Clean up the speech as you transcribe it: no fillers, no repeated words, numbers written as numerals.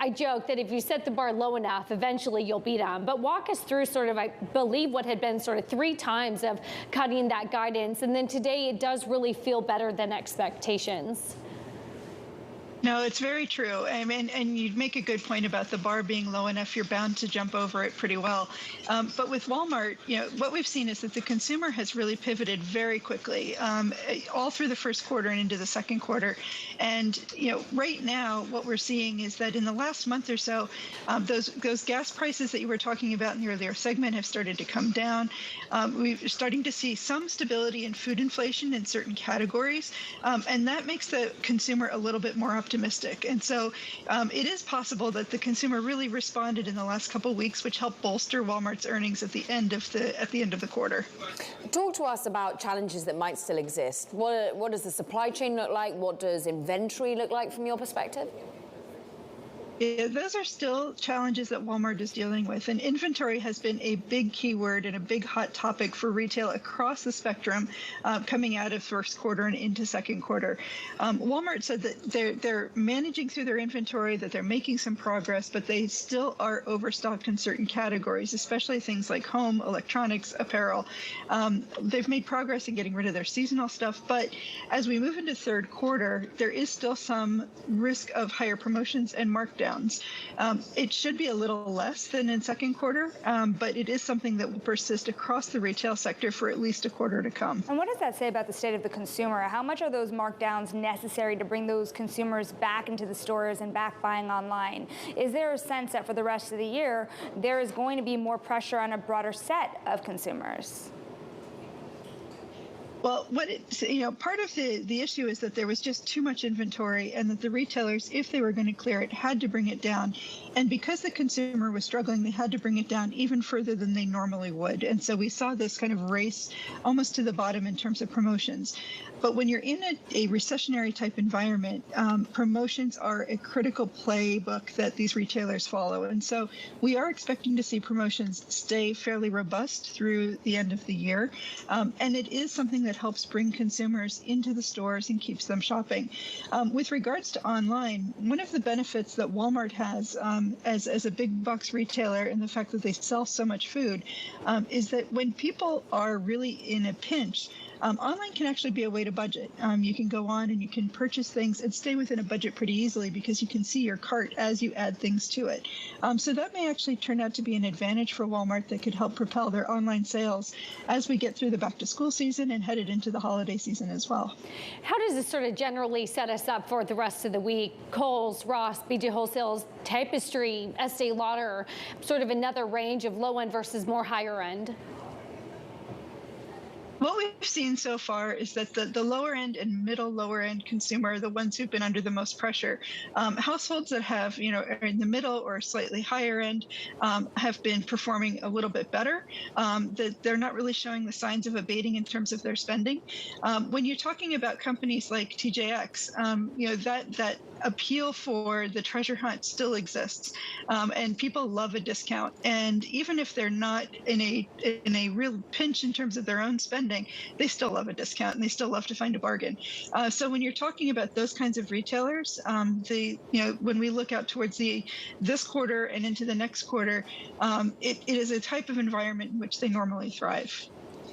I joke that if you set the bar low enough, eventually you'll beat them. But walk us through sort of, I believe, what had been sort of 3 times of cutting that guidance. And then today it does really feel better than expectations. No, it's very true. I mean, and you make a good point about the bar being low enough, you're bound to jump over it pretty well. But with Walmart, what we've seen is that the consumer has really pivoted very quickly, all through the first quarter and into the second quarter. And, right now, what we're seeing is that in the last month or so, those gas prices that you were talking about in the earlier segment have started to come down. We're starting to see some stability in food inflation in certain categories, and that makes the consumer a little bit more optimistic. And so it is possible that the consumer really responded in the last couple of weeks, which helped bolster Walmart's earnings at the end of the quarter. Talk to us about challenges that might still exist. What does the supply chain look like? What does inventory look like from your perspective? Yeah, those are still challenges that Walmart is dealing with. And inventory has been a big keyword and a big hot topic for retail across the spectrum coming out of first quarter and into second quarter. Walmart said that they're managing through their inventory, that they're making some progress, but they still are overstocked in certain categories, especially things like home, electronics, apparel. They've made progress in getting rid of their seasonal stuff. But as we move into third quarter, there is still some risk of higher promotions and markdowns. It should be a little less than in second quarter, but it is something that will persist across the retail sector for at least a quarter to come. And what does that say about the state of the consumer? How much are those markdowns necessary to bring those consumers back into the stores and back buying online? Is there a sense that for the rest of the year, there is going to be more pressure on a broader set of consumers? Well, part of the issue is that there was just too much inventory and that the retailers, if they were going to clear it, had to bring it down. And because the consumer was struggling, they had to bring it down even further than they normally would. And so we saw this kind of race almost to the bottom in terms of promotions. But when you're in a recessionary type environment, promotions are a critical playbook that these retailers follow. And so we are expecting to see promotions stay fairly robust through the end of the year. And it is something that helps bring consumers into the stores and keeps them shopping. With regards to online, one of the benefits that Walmart has as a big box retailer and the fact that they sell so much food is that when people are really in a pinch, online can actually be a way to budget. You can go on and you can purchase things and stay within a budget pretty easily because you can see your cart as you add things to it. So that may actually turn out to be an advantage for Walmart that could help propel their online sales as we get through the back to school season and headed into the holiday season as well. How does this sort of generally set us up for the rest of the week? Kohl's, Ross, BJ Wholesale's, Tapestry, Estee Lauder, sort of another range of low end versus more higher end? What we've seen so far is that the lower end and middle lower end consumer are the ones who've been under the most pressure. Households that have, are in the middle or slightly higher end have been performing a little bit better. They're not really showing the signs of abating in terms of their spending. When you're talking about companies like TJX, that appeal for the treasure hunt still exists, and people love a discount. And even if they're not in a real pinch in terms of their own spending, they still love a discount and they still love to find a bargain. So when you're talking about those kinds of retailers, when we look out towards this quarter and into the next quarter, it is a type of environment in which they normally thrive.